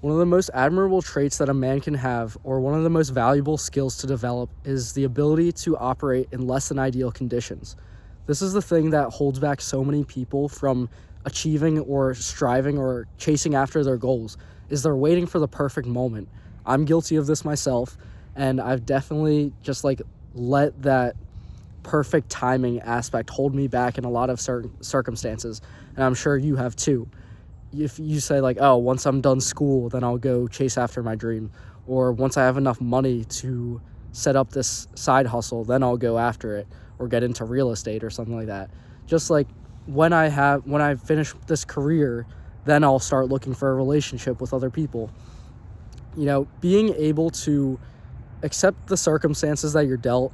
One of the most admirable traits that a man can have, or one of the most valuable skills to develop, is the ability to operate in less than ideal conditions. This is the thing that holds back so many people from achieving or striving or chasing after their goals, is they're waiting for the perfect moment. I'm guilty of this myself, and I've definitely just let that perfect timing aspect hold me back in a lot of certain circumstances, and I'm sure you have too. If you say oh, once I'm done school, then I'll go chase after my dream, or once I have enough money to set up this side hustle, then I'll go after it, or get into real estate or something like that. Just like when I finish this career, then I'll start looking for a relationship with other people. Being able to accept the circumstances that you're dealt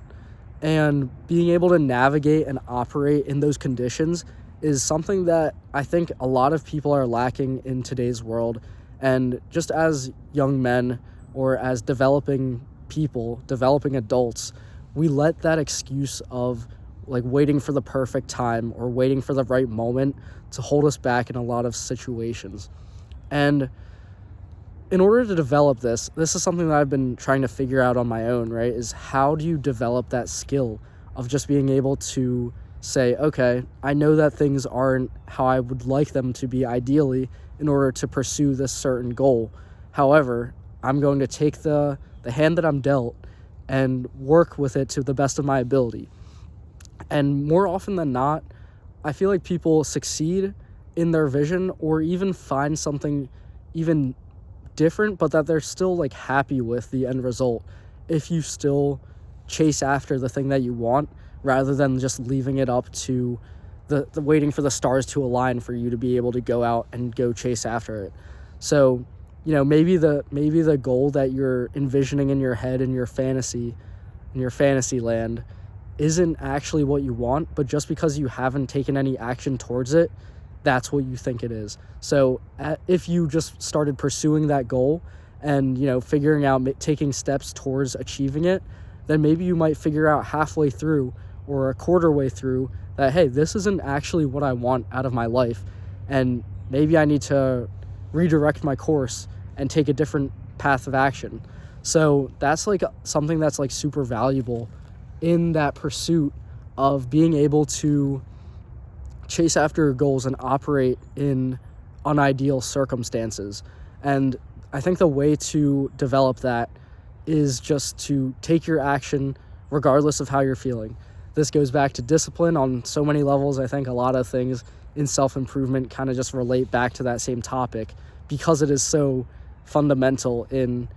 and being able to navigate and operate in those conditions is something that I think a lot of people are lacking in today's world. And just as young men, or as developing people, developing adults, we let that excuse of waiting for the perfect time or waiting for the right moment to hold us back in a lot of situations. And in order to develop this is something that I've been trying to figure out on my own, right? Is how do you develop that skill of just being able to say, okay, I know that things aren't how I would like them to be ideally in order to pursue this certain goal. However, I'm going to take the hand that I'm dealt and work with it to the best of my ability. And more often than not, I feel like people succeed in their vision or even find something even different, but that they're still happy with the end result if you still chase after the thing that you want, rather than just leaving it up to the waiting for the stars to align for you to be able to go out and go chase after it. So, maybe the goal that you're envisioning in your head, in your fantasy land, isn't actually what you want, but just because you haven't taken any action towards it, that's what you think it is. So if you just started pursuing that goal and, figuring out, taking steps towards achieving it, then maybe you might figure out halfway through or a quarter way through that, hey, this isn't actually what I want out of my life, and maybe I need to redirect my course and take a different path of action. So that's something that's super valuable in that pursuit of being able to chase after your goals and operate in unideal circumstances. And I think the way to develop that is just to take your action regardless of how you're feeling. This goes back to discipline on so many levels. I think a lot of things in self-improvement kind of just relate back to that same topic, because it is so fundamental in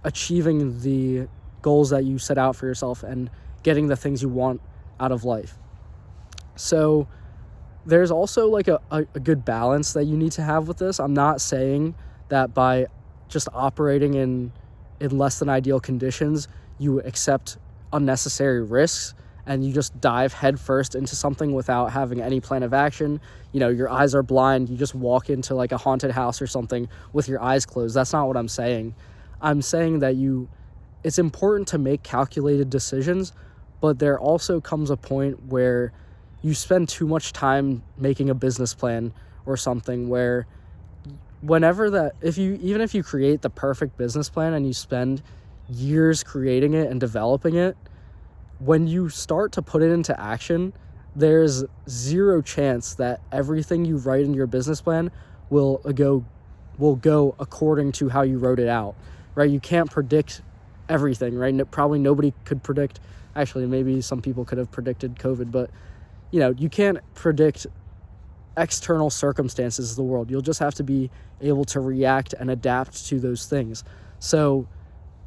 achieving the goals that you set out for yourself and getting the things you want out of life. So there's also a good balance that you need to have with this. I'm not saying that by just operating in less than ideal conditions, you accept unnecessary risks and you just dive headfirst into something without having any plan of action. Your eyes are blind. You just walk into a haunted house or something with your eyes closed. That's not what I'm saying. I'm saying that it's important to make calculated decisions, but there also comes a point where you spend too much time making a business plan or something where if you create the perfect business plan and you spend years creating it and developing it, when you start to put it into action, there's zero chance that everything you write in your business plan will go according to how you wrote it out, right? You can't predict everything, right? Probably nobody could predict. Actually, maybe some people could have predicted COVID, but you can't predict external circumstances of the world. You'll just have to be able to react and adapt to those things. So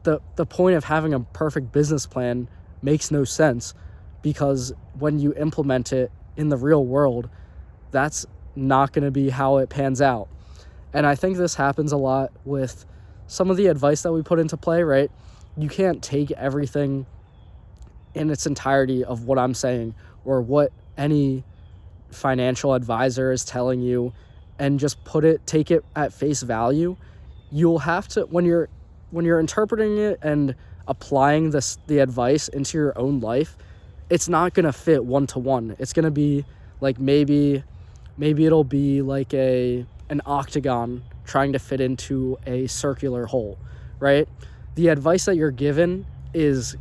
the point of having a perfect business plan makes no sense, because when you implement it in the real world, that's not going to be how it pans out. And I think this happens a lot with some of the advice that we put into play, right? You can't take everything in its entirety of what I'm saying or what any financial advisor is telling you and just take it at face value. You'll have to, when you're interpreting it and applying the advice into your own life, it's not going to fit one-to-one. It's going to be maybe it'll be an octagon trying to fit into a circular hole, right? The advice that you're given is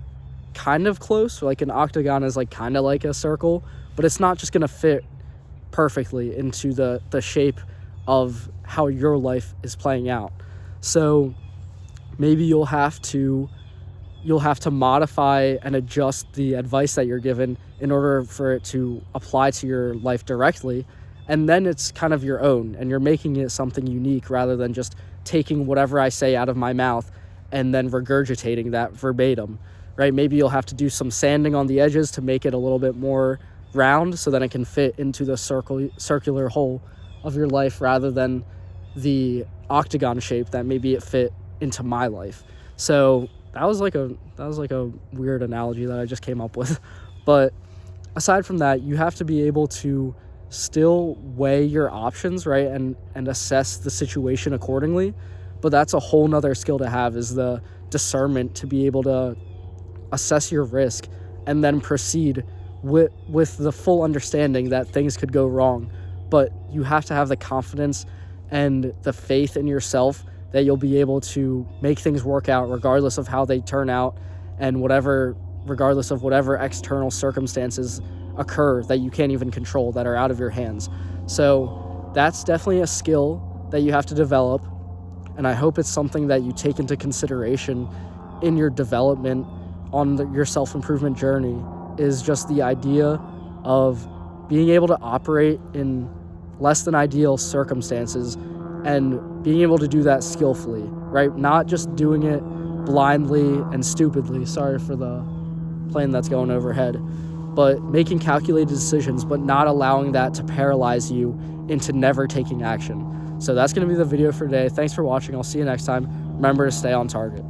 kind of close. Like an octagon is like kind of like a circle, but it's not just going to fit perfectly into the shape of how your life is playing out. So maybe you'll have to modify and adjust the advice that you're given in order for it to apply to your life directly. And then it's kind of your own, and you're making it something unique rather than just taking whatever I say out of my mouth and then regurgitating that verbatim, right? Maybe you'll have to do some sanding on the edges to make it a little bit more round so that it can fit into the circular hole of your life rather than the octagon shape that maybe it fit into my life. So that was like a weird analogy that I just came up with. But aside from that, you have to be able to still weigh your options, right? And assess the situation accordingly. But that's a whole nother skill to have, is the discernment to be able to assess your risk and then proceed with the full understanding that things could go wrong. But you have to have the confidence and the faith in yourself that you'll be able to make things work out regardless of how they turn out, and regardless of whatever external circumstances occur that you can't even control, that are out of your hands. So that's definitely a skill that you have to develop, and I hope it's something that you take into consideration in your development on your self-improvement journey, is just the idea of being able to operate in less than ideal circumstances and being able to do that skillfully, right? Not just doing it blindly and stupidly. Sorry for the plane that's going overhead. But making calculated decisions, but not allowing that to paralyze you into never taking action. So that's going to be the video for today. Thanks for watching. I'll see you next time. Remember to stay on target.